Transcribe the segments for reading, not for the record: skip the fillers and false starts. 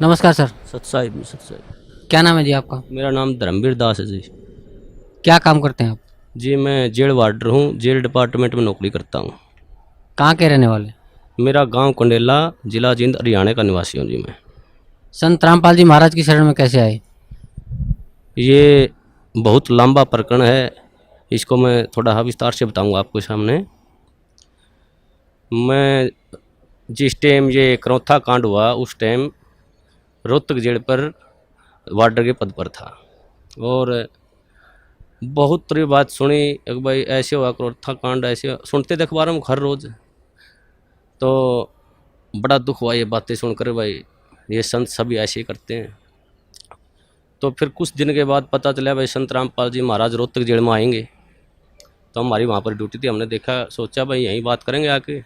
नमस्कार सर। सत्साई सत्साई। क्या नाम है जी आपका? मेरा नाम धर्मवीर दास है जी। क्या काम करते हैं आप? जी मैं जेल वार्डर हूँ, जेल डिपार्टमेंट में नौकरी करता हूँ। कहाँ के रहने वाले? मेरा गांव कंडेला, जिला जींद, हरियाणा का निवासी हूँ जी मैं। संत रामपाल जी महाराज की शरण में कैसे आए? ये बहुत लंबा प्रकरण है, इसको मैं थोड़ा विस्तार से बताऊँगा आपके सामने। मैं जिस टाइम ये करौथा कांड हुआ उस टाइम रोहतक जेल पर वार्डर के पद पर था, और बहुत तरह बात सुनी एक भाई ऐसे हुआ करौथा कांड, ऐसे सुनते थे अखबारों में हर रोज़। तो बड़ा दुख हुआ ये बातें सुनकर, भाई ये संत सभी ऐसे ही करते हैं। तो फिर कुछ दिन के बाद पता चला भाई संत रामपाल जी महाराज रोहतक जेल में आएंगे। तो हमारी वहाँ पर ड्यूटी थी, हमने देखा, सोचा भाई यहीं बात करेंगे, आके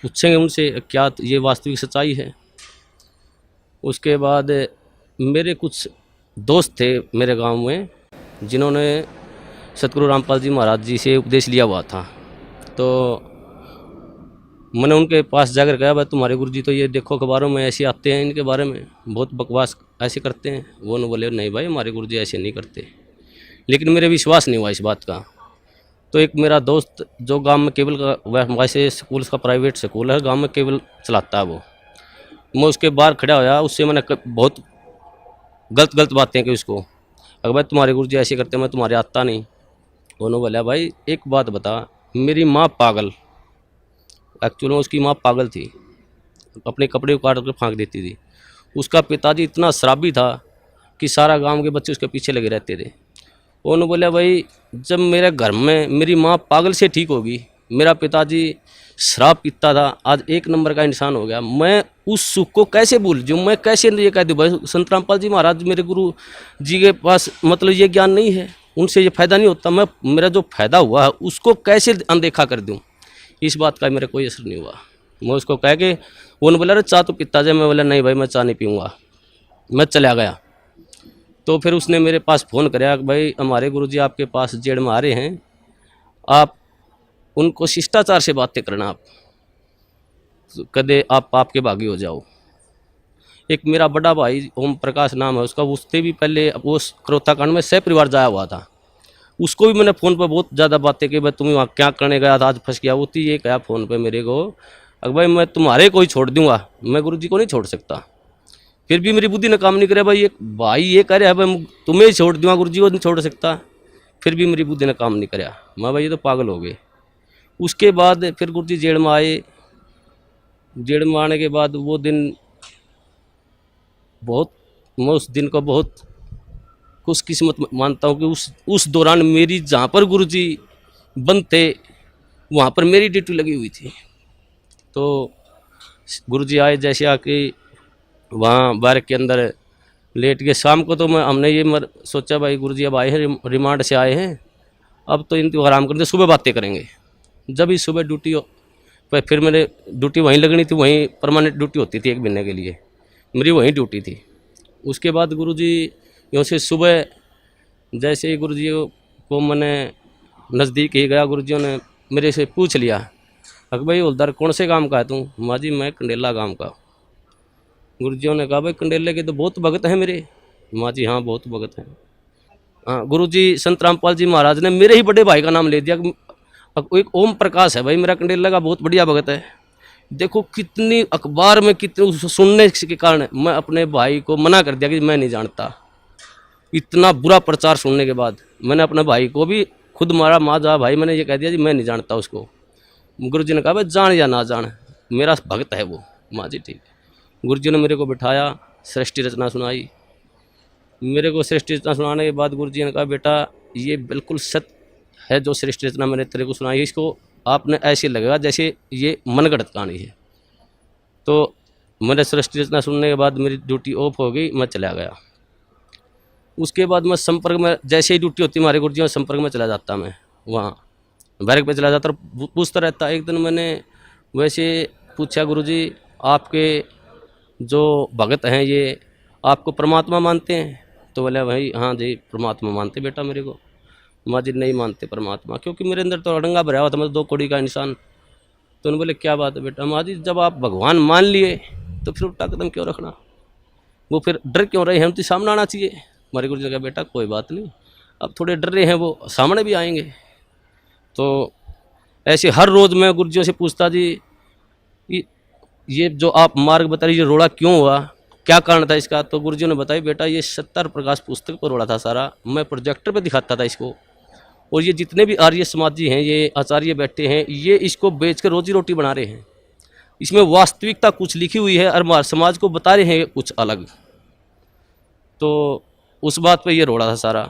पूछेंगे उनसे क्या ये वास्तविक सच्चाई है। उसके बाद मेरे कुछ दोस्त थे मेरे गांव में, जिन्होंने सतगुरु रामपाल जी महाराज जी से उपदेश लिया हुआ था। तो मैंने उनके पास जाकर कहा भाई तुम्हारे गुरु जी तो ये देखो अखबारों में ऐसे आते हैं, इनके बारे में बहुत बकवास ऐसे करते हैं। वो न बोले नहीं भाई हमारे गुरु जी ऐसे नहीं करते। लेकिन मेरे विश्वास नहीं हुआ इस बात का। तो एक मेरा दोस्त जो गांव में केबल का, वैसे स्कूल का प्राइवेट स्कूल है, गांव में केबल चलाता है वो, मैं उसके बाहर खड़ा होया, उससे मैंने बहुत गलत गलत बातें की उसको। अगर भाई तुम्हारे गुरु जी ऐसे करते, मैं तुम्हारे आता नहीं। उन्होंने बोला भाई एक बात बता, मेरी माँ पागल, एक्चुअल में उसकी माँ पागल थी, अपने कपड़े उतार कर फेंक देती थी। उसका पिताजी इतना शराबी था कि सारा गांव के बच्चे उसके पीछे लगे रहते थे। उन्होंने बोला भाई जब मेरे घर में मेरी माँ पागल से ठीक होगी, मेरा पिताजी शराब पीता था, आज एक नंबर का इंसान हो गया, मैं उस सुख को कैसे भूल जाऊँ, मैं कैसे ये कह दूँ भाई संत रामपाल जी महाराज मेरे गुरु जी के पास मतलब ये ज्ञान नहीं है, उनसे ये फ़ायदा नहीं होता, मैं मेरा जो फ़ायदा हुआ है उसको कैसे अनदेखा कर दूँ। इस बात का मेरे कोई असर नहीं हुआ। मैं उसको कह के, वो बोला अरे चाय तो पीता जाए, मैं बोला नहीं भाई मैं चाय नहीं पीऊँगा, मैं चला गया। तो फिर उसने मेरे पास फ़ोन कराया कि भाई हमारे गुरुजी आपके पास जेल में आ रहे हैं, आप उनको शिष्टाचार से बातें करना, आप कदे आप आपके भागी हो जाओ। एक मेरा बड़ा भाई ओम प्रकाश नाम है उसका, उससे भी पहले वो करौथा कांड में सह परिवार जाया हुआ था, उसको भी मैंने फ़ोन पर बहुत ज़्यादा बातें की, भाई तुम वहाँ क्या करने गया था, आज फंस गया। होती ये कहा फ़ोन पे मेरे को, अगर भाई मैं तुम्हारे को ही छोड़ दूंगा, मैं गुरुजी को नहीं छोड़ सकता। फिर भी मेरी बुद्धि ने काम नहीं करे, भाई एक भाई ये कह रहा है भाई तुम्हें ही छोड़ दूंगा, गुरुजी को नहीं छोड़ सकता। फिर भी मेरी बुद्धि ने काम नहीं कराया, मैं भाई ये तो पागल हो गए। उसके बाद फिर गुरुजी जेल में आए। जेल में आने के बाद वो दिन बहुत, मैं उस दिन को बहुत खुशकिस्मत मानता हूँ कि उस दौरान मेरी जहाँ पर गुरुजी बंद थे वहाँ पर मेरी ड्यूटी लगी हुई थी। तो गुरुजी आए, जैसे आके वहाँ बार के अंदर लेट के, शाम को तो हमने ये सोचा भाई गुरुजी अब आए हैं, रिमांड से आए हैं, अब तो इनको आराम करते, सुबह बातें करेंगे। जब ही सुबह ड्यूटी हो, फिर मेरे ड्यूटी वहीं लगनी थी, वहीं परमानेंट ड्यूटी होती थी एक महीने के लिए, मेरी वहीं ड्यूटी थी। उसके बाद गुरुजी यूँ से सुबह जैसे ही गुरुजी को मैंने नज़दीक ही गया, गुरुजियों ने मेरे से पूछ लिया अक भाई हवलदार कौन से गांव का है तू? माँ जी मैं कंडेला गांव का। गुरुजियों ने कहा भाई कंडेले के तो बहुत भगत हैं मेरे। माँ जी हाँ बहुत भगत हैं। हाँ गुरुजी संत रामपाल जी महाराज ने मेरे ही बड़े भाई का नाम ले दिया, एक ओम प्रकाश है भाई मेरा कंडेला का बहुत बढ़िया भगत है। देखो कितनी अखबार में कितनी सुनने के कारण मैं अपने भाई को मना कर दिया कि मैं नहीं जानता। इतना बुरा प्रचार सुनने के बाद मैंने अपने भाई को भी खुद मारा, माँ जा भाई मैंने ये कह दिया जी मैं नहीं जानता उसको। गुरुजी ने कहा भाई जान या ना जान मेरा भक्त है वो। माँ जी ठीक है। गुरुजी ने मेरे को बिठाया, सृष्टि रचना सुनाई। मेरे को सृष्टि रचना सुनाने के बाद गुरुजी ने कहा बेटा ये बिल्कुल सत्य है जो सृष्टि रचना मैंने तेरे को सुनाई है, इसको आपने ऐसे लगेगा जैसे ये मनगढ़ंत कहानी है। तो मैंने सृष्टि रचना सुनने के बाद मेरी ड्यूटी ऑफ हो गई, मैं चला गया। उसके बाद मैं संपर्क में, जैसे ही ड्यूटी होती हमारे गुरुजी में संपर्क में चला जाता, मैं वहाँ बैरक पे चला जाता और पूछता रहता। एक दिन मैंने वैसे पूछा गुरुजी आपके जो भगत हैं ये आपको परमात्मा मानते हैं? तो बोले भाई हाँ जी परमात्मा मानते बेटा मेरे को। माँ जी नहीं मानते परमात्मा, क्योंकि मेरे अंदर तो अड़ंगा भरा हुआ था, मैं 2 कौड़ी का इंसान। तो उन्होंने बोले क्या बात है बेटा? माँ जी जब आप भगवान मान लिए तो फिर उल्टा कदम क्यों रखना? वो फिर डर क्यों रहे हैं, हम तो सामने आना चाहिए। हमारे गुरु जी ने कहा बेटा कोई बात नहीं, अब थोड़े डर रहे हैं वो सामने भी आएंगे। तो ऐसे हर रोज़ मैं गुरुजियों से पूछता जी ये जो आप मार्ग बता रही, ये रोड़ा क्यों हुआ, क्या कारण था इसका। तो गुरुजियों ने बताया बेटा ये 70 प्रकाश पुस्तक पर रोड़ा था सारा, मैं प्रोजेक्टर पे दिखाता था इसको, और ये जितने भी आर्य समाजी हैं, ये आचार्य बैठे हैं, ये इसको बेच कर रोजी रोटी बना रहे हैं। इसमें वास्तविकता कुछ लिखी हुई है और हमारे समाज को बता रहे हैं कुछ अलग। तो उस बात पे ये रोड़ा था सारा।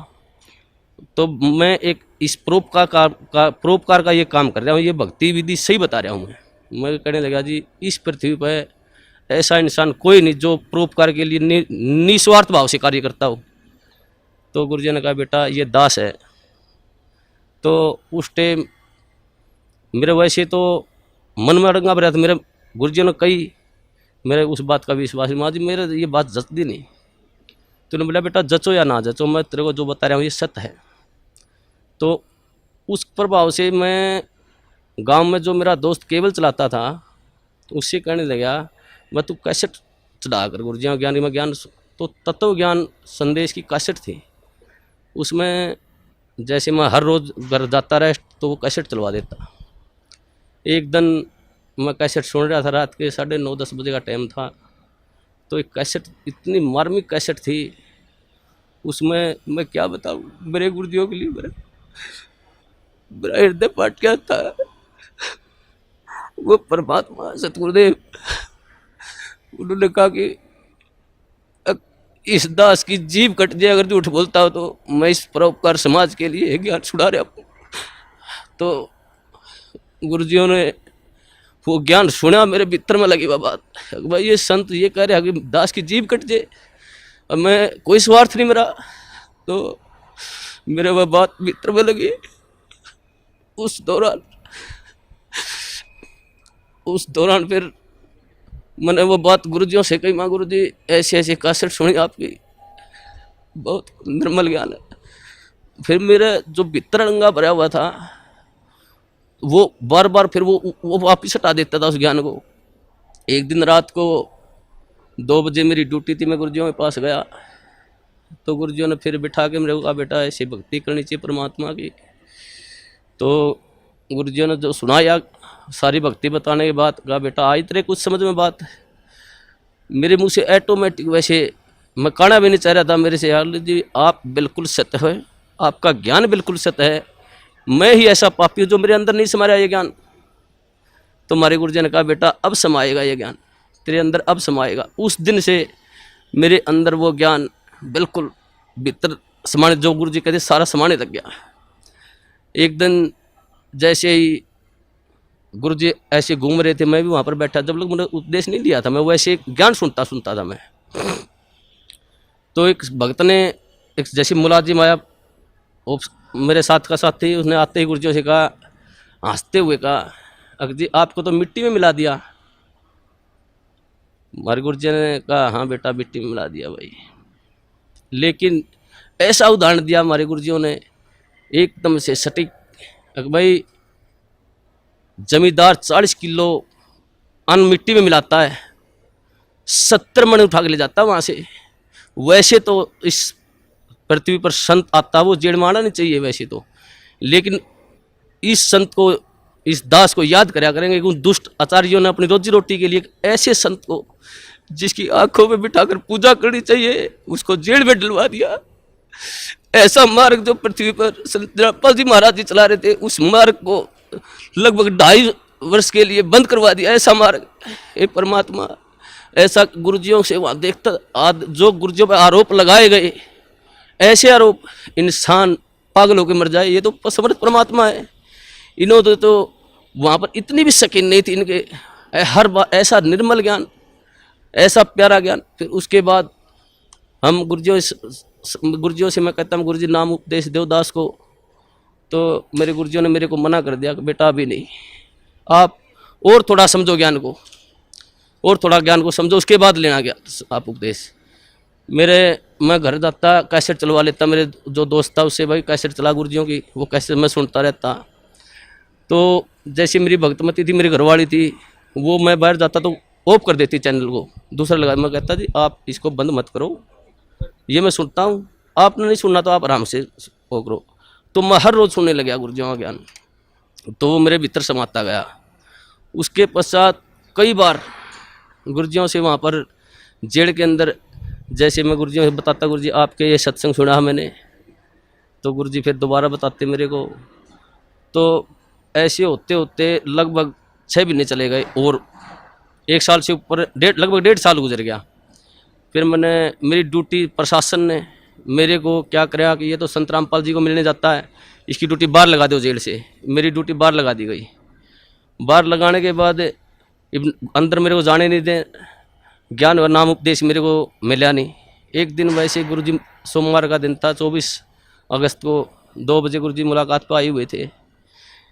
तो मैं एक इस परोपकार का ये काम कर रहा हूँ, ये भक्ति विधि सही बता रहा हूँ। मैं कहने लगा जी इस पृथ्वी पर ऐसा इंसान कोई नहीं जो परोपकार के लिए निस्वार्थ भाव से कार्य करता हो। तो गुरुजी ने कहा बेटा ये दास है। तो उस टाइम मेरे वैसे तो मन में अड़ंगा भरा था, मेरे गुरुजी ने कही, मेरे उस बात का विश्वास माँ जी मेरे ये बात जचती नहीं। तो उन्होंने बोला बेटा जचो या ना जचो, मैं तेरे को जो बता रहा हूँ ये सत्य है। तो उस प्रभाव से मैं गांव में जो मेरा दोस्त केबल चलाता था उससे कहने लगा मैं तू कैसेट चला कर गुरुजी ज्ञान में ज्ञान, तो तत्व ज्ञान संदेश की कैसेट थी, उसमें जैसे मैं हर रोज़ घर जाता रहा तो वो कैसेट चलवा देता। एक दिन मैं कैसेट सुन रहा था, रात के 9:30-10 बजे का टाइम था। तो एक कैसेट इतनी मार्मिक कैसेट थी, उसमें मैं क्या बताऊँ, मेरे गुरुजियों के लिए मेरा हृदय फाट गया था। वो परमात्मा सतगुरुदेव उन्होंने कहा कि इस दास की जीभ कट जाए अगर झूठ बोलता हो तो मैं इस परोपकार समाज के लिए ज्ञान छुड़ा रहा हूँ। तो गुरुजियों ने वो ज्ञान सुना, मेरे भीतर में लगी वह बात, भाई ये संत ये कह रहे हैं कि दास की जीभ कट जाए और मैं कोई स्वार्थ नहीं मेरा। तो मेरे वह बात भीतर में लगी। उस दौरान फिर मैंने वो बात गुरुजियों से कही, माँ गुरुजी ऐसे ऐसे कैसेट सुनी आपकी, बहुत निर्मल ज्ञान है। फिर मेरा जो भीतर अड़ंगा भरा हुआ था वो बार बार फिर वो वापिस हटा देता था उस ज्ञान को। एक दिन रात को 2 बजे मेरी ड्यूटी थी, मैं गुरुजियों के पास गया तो गुरुजियों ने फिर बिठा के मेरे को कहा बेटा ऐसे भक्ति करनी चाहिए परमात्मा की। तो गुरुजियों ने जो सुनाया सारी भक्ति बताने के बाद कहा बेटा आज तेरे कुछ समझ में बात। मेरे मुंह से ऑटोमेटिक, वैसे मैं कहना भी नहीं चाह रहा था मेरे से, यार जी आप बिल्कुल सत्य है, आपका ज्ञान बिल्कुल सत्य है, मैं ही ऐसा पापी हूँ जो मेरे अंदर नहीं समा रहा ये ज्ञान। तो हमारे गुरुजी ने कहा बेटा अब समाएगा ये ज्ञान तेरे अंदर, अब समाएगा। उस दिन से मेरे अंदर वो ज्ञान बिल्कुल भीतर समाने, जो गुरुजी कहते सारा समाने लग गया। एक दिन जैसे ही गुरुजी ऐसे घूम रहे थे, मैं भी वहाँ पर बैठा, जब लोग मैंने उपदेश नहीं लिया था, मैं वैसे ज्ञान सुनता था मैं। तो एक भक्त ने एक जैसे मुलाजिम आया, वो मेरे साथ का साथ थी, उसने आते ही गुरुजियों से कहा, हंसते हुए कहा अक जी आपको तो मिट्टी में मिला दिया। हमारे गुरुजी ने कहा हाँ बेटा मिट्टी में मिला दिया भाई। लेकिन ऐसा उदाहरण दिया हमारे गुरुजियों ने एकदम से सटीक, भाई जमींदार 40 किलो अन्न मिट्टी में मिलाता है, 70 मन उठा के ले जाता है वहाँ से। वैसे तो इस पृथ्वी पर संत आता वो जेड़ मारना नहीं चाहिए वैसे तो, लेकिन इस संत को, इस दास को याद कराया करेंगे कि उन दुष्ट आचार्यों ने अपनी रोजी रोटी के लिए ऐसे संत को जिसकी आंखों में बिठाकर पूजा करनी चाहिए उसको जेल में डलवा दिया। ऐसा मार्ग जो पृथ्वी पर संत जनापा जी महाराज जी चला रहे थे, उस मार्ग को लगभग 2.5 वर्ष के लिए बंद करवा दिया। ऐसा मार्ग, हे परमात्मा, ऐसा गुरुजियों से वहाँ देखता, जो गुरुजियों पर आरोप लगाए गए, ऐसे आरोप, इंसान पागल होकर मर जाए, ये तो समर्थ परमात्मा है। इन्होंने तो वहाँ पर इतनी भी शकीन नहीं थी इनके, हर बार ऐसा निर्मल ज्ञान, ऐसा प्यारा ज्ञान। फिर उसके बाद हम गुरुजियों से मैं कहता हूँ गुरुजी नाम उपदेश देवदास को, तो मेरे गुरुजियों ने मेरे को मना कर दिया कि बेटा अभी नहीं, आप और थोड़ा समझो ज्ञान को, और थोड़ा ज्ञान को समझो, उसके बाद लेना गया आप उपदेश। मैं घर जाता कैसेट चलवा लेता, मेरे जो दोस्त था उससे, भाई कैसेट चला गुरुजियों की, वो कैसेट मैं सुनता रहता। तो जैसे मेरी भक्तमती थी, मेरी घरवाली थी, वो मैं बाहर जाता तो ऑफ कर देती चैनल को, दूसरा लगा। मैं कहता जी आप इसको बंद मत करो, ये मैं सुनता हूँ, आपने नहीं सुनना तो आप आराम से वो करो। तो मैं हर रोज़ सुनने लग गया गुरुजियों का ज्ञान, तो वो मेरे भीतर समाता गया। उसके पश्चात कई बार गुरुजियों से वहाँ पर जेल के अंदर, जैसे मैं गुरुजियों से बताता गुरुजी आपके ये सत्संग सुना मैंने, तो गुरुजी फिर दोबारा बताते मेरे को। तो ऐसे होते होते लगभग 6 महीने चले गए और 1 साल से ऊपर लगभग 1.5 साल गुजर गया। फिर मैंने, मेरी ड्यूटी प्रशासन ने मेरे को क्या कराया कि ये तो संत रामपाल जी को मिलने जाता है, इसकी ड्यूटी बाहर लगा दो जेल से। मेरी ड्यूटी बाहर लगा दी गई। बाहर लगाने के बाद अंदर मेरे को जाने नहीं दें, ज्ञान और नाम उपदेश मेरे को मिला नहीं। एक दिन वैसे गुरुजी, सोमवार का दिन था, 24 अगस्त को 2 बजे गुरुजी मुलाकात पर आए हुए थे।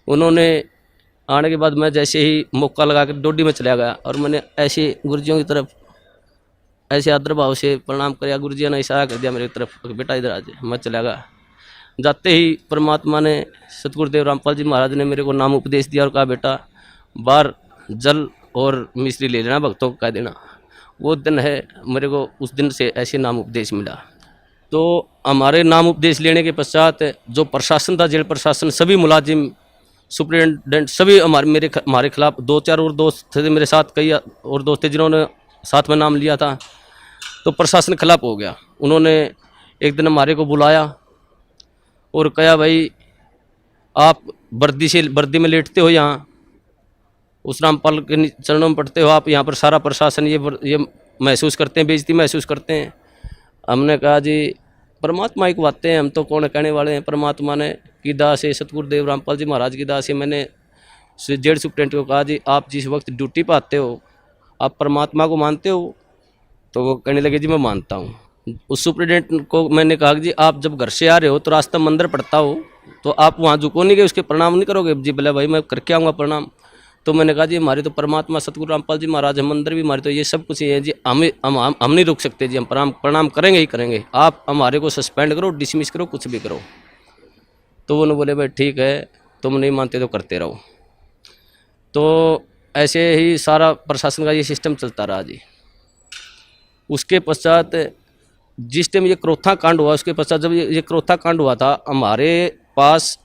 उन्होंने आने के बाद मैं जैसे ही मौका लगा कर डोडी में चला गया और मैंने ऐसे गुरुजियों की तरफ ऐसे आदर भाव से प्रणाम किया। गुरुजी ने इशारा कर दिया मेरी तरफ, बेटा इधर आ जाए। मैं चला गया। जाते ही परमात्मा ने, सतगुरुदेव रामपाल जी महाराज ने मेरे को नाम उपदेश दिया और कहा बेटा बाहर जल और मिश्री ले लेना, भक्तों को कह देना। वो दिन है, मेरे को उस दिन से ऐसे नाम उपदेश मिला। तो हमारे नाम उपदेश लेने के पश्चात जो प्रशासन था, जेल प्रशासन, सभी मुलाजिम, सुप्रिटेंडेंट, सभी हमारे खिलाफ, 2-4 और दोस्त थे मेरे साथ, कई और दोस्त थे जिन्होंने साथ में नाम लिया था। तो प्रशासन खिलाफ हो गया। उन्होंने एक दिन हमारे को बुलाया और कहा भाई आप वर्दी में लेटते हो, यहाँ उस रामपाल के चरणों में पढ़ते हो, आप यहाँ पर सारा प्रशासन ये महसूस करते हैं, बेइज्जती महसूस करते हैं। हमने कहा जी परमात्मा की बातें हैं, हम तो कौन कहने वाले हैं। परमात्मा ने की दास है, सतगुरुदेव रामपाल जी महाराज की दास है। मैंने जेल सुप्रिटेंडेंट को कहा जी आप जिस वक्त ड्यूटी पर आते हो आप परमात्मा को मानते हो? तो वो कहने लगे जी मैं मानता हूँ। उस सुप्रिटेंडेंट को मैंने कहा जी आप जब घर से आ रहे हो तो रास्ता मंदिर पड़ता हो तो आप वहाँ झुको नहीं गए, उसके प्रणाम नहीं करोगे? जी बोले भाई मैं करके आऊँगा प्रणाम। तो मैंने कहा जी हमारे तो परमात्मा सतगुरु रामपाल जी महाराज है, मंदिर भी हमारे, तो ये सब कुछ ही है जी, हम नहीं रुक सकते जी, हम प्रणाम करेंगे ही करेंगे। आप हमारे को सस्पेंड करो, डिसमिस करो, कुछ भी करो। तो उन्होंने बोले भाई ठीक है, तुम नहीं मानते तो करते रहो। तो ऐसे ही सारा प्रशासन का ये सिस्टम चलता रहा जी। उसके पश्चात जिस टाइम ये क्रोथा कांड हुआ, उसके पश्चात जब ये क्रोथा कांड हुआ था, हमारे पास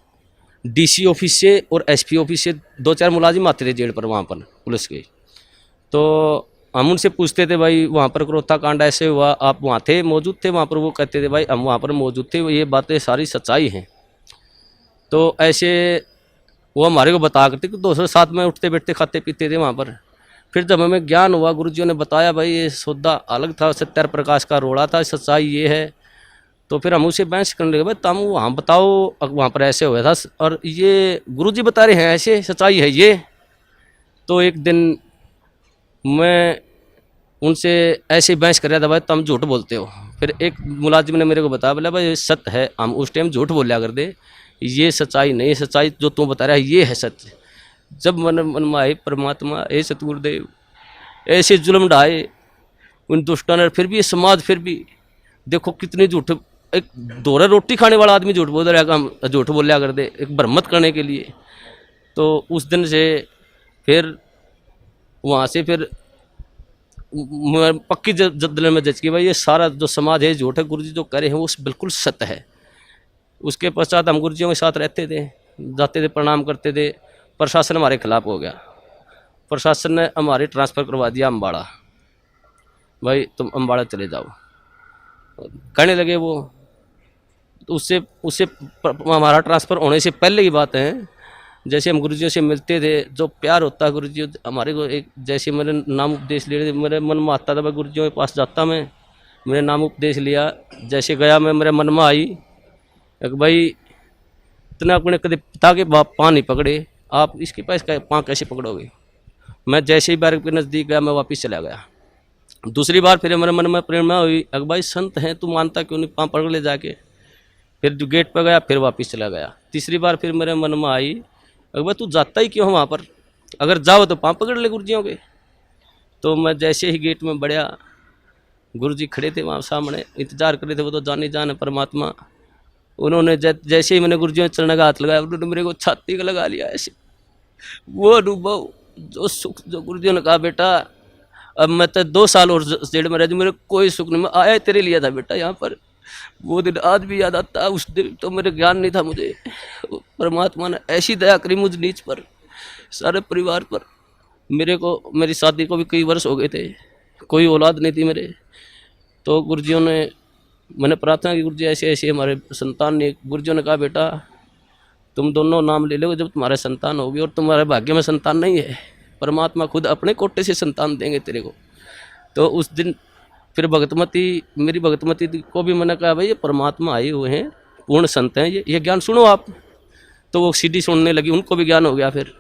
डीसी ऑफिस से और एसपी ऑफिस से 2-4 मुलाजिम आते थे जेल पर, वहाँ पर पुलिस के। तो हम उनसे पूछते थे भाई वहाँ पर क्रोथा कांड ऐसे हुआ, आप वहाँ थे, मौजूद थे वहाँ पर? वो कहते थे भाई हम वहाँ पर मौजूद थे, ये बातें सारी सच्चाई हैं। तो ऐसे वो हमारे को बता करते कि दोस्तों साथ में उठते बैठते खाते पीते थे वहाँ पर। फिर जब हमें ज्ञान हुआ, गुरुजियों ने बताया भाई ये सौदा अलग था, सत्यार प्रकाश का रोड़ा था, सच्चाई ये है। तो फिर हम उसे बहस करने लगे, भाई तुम वहाँ बताओ वहाँ पर ऐसे हुआ था और ये गुरुजी बता रहे हैं ऐसे, सच्चाई है ये। तो एक दिन मैं उनसे ऐसे बहस कर रहा था, भाई तुम झूठ बोलते हो। फिर एक मुलाजिम ने मेरे को बताया, बोला भाई सत्य है, हम उस टाइम झूठ बोलिया कर दे, ये सच्चाई नहीं, सच्चाई जो तुम बता रहा है ये है सत्य। जब मन में आए परमात्मा, ए सतगुरुदेव, ऐसे जुल्म ढाए उन दुष्टों ने, फिर भी ये समाज, फिर भी देखो कितने झूठ, एक दोहरा रोटी खाने वाला आदमी झूठ बोल रहा है, हम झूठ बोलिया कर दे एक भ्रमत करने के लिए। तो उस दिन से फिर वहाँ से फिर पक्की जद्दल में जज की भाई ये सारा जो समाज है झूठ है, गुरुजी जो कह रहे हैं वो बिल्कुल सत्य है। उसके पश्चात हम गुरुजियों के साथ रहते थे, जाते थे, प्रणाम करते थे। प्रशासन हमारे खिलाफ हो गया, प्रशासन ने हमारे ट्रांसफ़र करवा दिया अम्बाड़ा, भाई तुम अम्बाड़ा चले जाओ कहने लगे वो। तो उससे हमारा ट्रांसफ़र होने से पहले की बात है, जैसे हम गुरुजियों से मिलते थे, जो प्यार होता है गुरुजी हमारे को, एक जैसे मेरे नाम उपदेश ले रहे थे, मेरे मन में आता था भाई गुरुजियों के पास जाता मैं, मेरे नाम उपदेश लिया, जैसे गया मैं, मेरे मन में आई एक भाई इतना अपने कदे पिता के बाप पाँव नहीं पकड़े, आप इसके पास पाँव कैसे पकड़ोगे? मैं जैसे ही बार के नज़दीक गया मैं वापस चला गया। दूसरी बार फिर मेरे मन में प्रेरणा हुई, अगर भाई संत हैं तू मानता क्यों नहीं, पाँव पकड़ ले जाके। फिर जो गेट पर गया फिर वापस चला गया। तीसरी बार फिर मेरे मन में आई, अगर भाई तू जाता ही क्यों वहाँ पर, अगर जाओ तो पाँव पकड़ ले गुरुजियों के। तो मैं जैसे ही गेट में बढ़िया, गुरुजी खड़े थे वहाँ सामने, इंतजार कर रहे थे, वो तो जाने जाने परमात्मा। उन्होंने जैसे ही मैंने गुरुजियों के चरण का हाथ लगाया, उन्होंने मेरे को छाती का लगा लिया ऐसे। वो अनुभव, जो सुख, जो गुरुजियों ने कहा बेटा अब मैं तो 2 साल और जेल में रह जाऊं, मेरे कोई सुख नहीं। मैं आया तेरे लिए था बेटा यहाँ पर, वो दिन आज भी याद आता है। उस दिन तो मेरे ज्ञान नहीं था मुझे, परमात्मा ने ऐसी दया करी मुझ नीच पर, सारे परिवार पर। मेरे को, मेरी शादी को भी कई वर्ष हो गए थे, कोई औलाद नहीं थी मेरे। तो गुरुजियों ने, मैंने प्रार्थना की, गुरुजी ऐसे ऐसे हमारे संतान ने, गुरुजियों ने कहा बेटा तुम दोनों नाम ले लो जब तुम्हारे संतान होगी, और तुम्हारे भाग्य में संतान नहीं है, परमात्मा खुद अपने कोटे से संतान देंगे तेरे को। तो उस दिन फिर भगतमती, मेरी भगतमती को भी मैंने कहा भाई ये परमात्मा आए हुए हैं, पूर्ण संत हैं, ये ज्ञान सुनो आप। तो वो सीडी सुनने लगी, उनको भी ज्ञान हो गया। फिर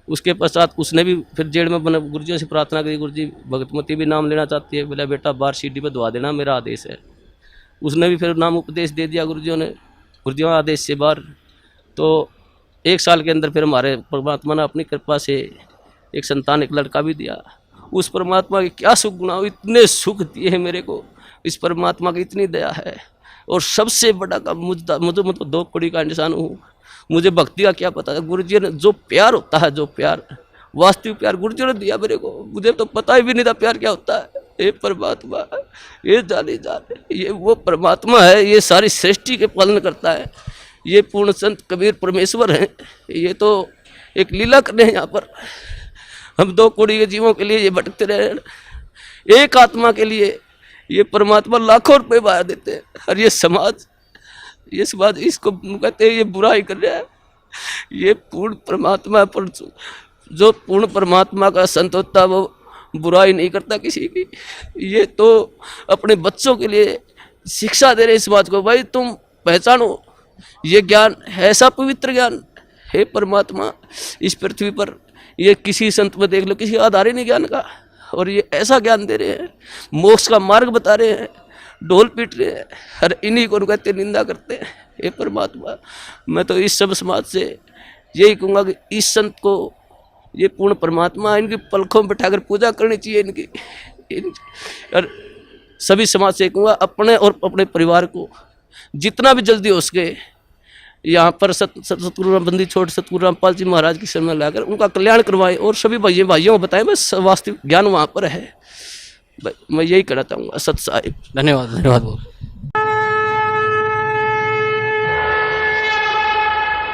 उसके पश्चात उसने भी फिर जेल में बने गुरुजियों से प्रार्थना करी, गुरुजी भगतमती भी नाम लेना चाहती है, बोला बेटा बाहर सीडी पे दुआ देना, मेरा आदेश है। उसने भी फिर नाम उपदेश दे दिया गुरुजियों ने, गुरुजियों आदेश से बाहर। तो 1 साल के अंदर फिर हमारे परमात्मा ने अपनी कृपा से एक संतान, एक लड़का भी दिया। उस परमात्मा के क्या सुख गुना, इतने सुख दिए हैं मेरे को, इस परमात्मा की इतनी दया है। और सबसे बड़ा काम मुझे तो 2 कौड़ी का इंसान हूँ, मुझे भक्ति का क्या पता है। गुरुजी ने जो प्यार होता है, जो प्यार, वास्तविक प्यार गुरुजी ने दिया मेरे को, मुझे तो पता ही भी नहीं था प्यार क्या होता है। ये परमात्मा, ये जाने, ये वो परमात्मा है, ये सारी सृष्टि के पालन करता है। ये पूर्ण संत कबीर परमेश्वर हैं, ये तो एक लीला करने हैं यहाँ पर। हम 2 कौड़ी के जीवों के लिए ये भटकते रहे, एक आत्मा के लिए ये परमात्मा लाखों रुपए बाहर देते हैं। और ये समाज इसको कहते हैं ये बुराई कर रहा है। ये पूर्ण परमात्मा पर, जो पूर्ण परमात्मा का संत होता है वो बुराई नहीं करता किसी की। ये तो अपने बच्चों के लिए शिक्षा दे रहे इस बात को, भाई तुम पहचानो ये ज्ञान है, ऐसा पवित्र ज्ञान है परमात्मा इस पृथ्वी पर। ये किसी संत में देख लो, किसी आधार ही नहीं ज्ञान का, और ये ऐसा ज्ञान दे रहे हैं, मोक्ष का मार्ग बता रहे हैं, ढोल पीट रहे हैं, हर इन्हीं को कहते निंदा करते हैं। हे परमात्मा, मैं तो इस सब समाज से यही कहूँगा कि इस संत को, ये पूर्ण परमात्मा, इनकी पलकों में बैठाकर पूजा करनी चाहिए इनकी। और सभी समाज से कहूँगा अपने और अपने परिवार को जितना भी जल्दी हो सके यहाँ पर सतगुरु रामबंदी छोड़ सतगुरु रामपाल जी महाराज की शरण में लाकर उनका कल्याण करवाएं, और सभी भाइयों को बताएं बस वास्तविक ज्ञान वहाँ पर है। मैं यही कहना चाहूँगा। सत साहिब। धन्यवाद, धन्यवाद।